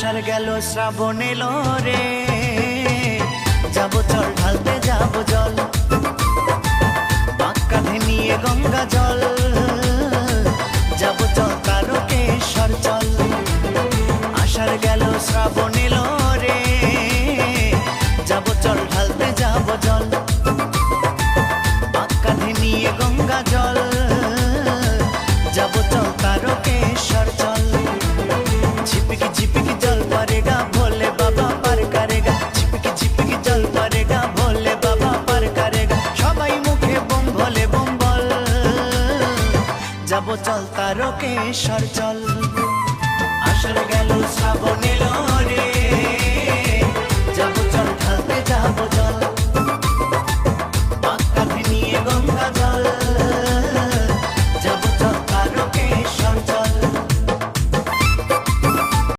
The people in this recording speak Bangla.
আষাঢ় গেল শ্রাবণ এলো রে, যাবো চল ঢালতে যাবো জল, কাঁধে নিয়ে গঙ্গা জল, যাবো চল তারকেশ্বর চল। আষাঢ় গেল শ্রাবণ এলো রে, যাবো চল ঢালতে যাবো জল, কাঁধে নিয়ে গঙ্গা জল, যাবো চল তারকেশ্বর চল। ঝিপিকি ঝিপিকি জল পড়েগা ভোলে বাবা পার করেগা, ঝিপিকি ঝিপিকি জল পড়েগা ভোলে বাবা পার করেগা, সবাই মুখে বম ভোলে বম বল, যাবো চল তারকেশ্বর চল। আষাঢ়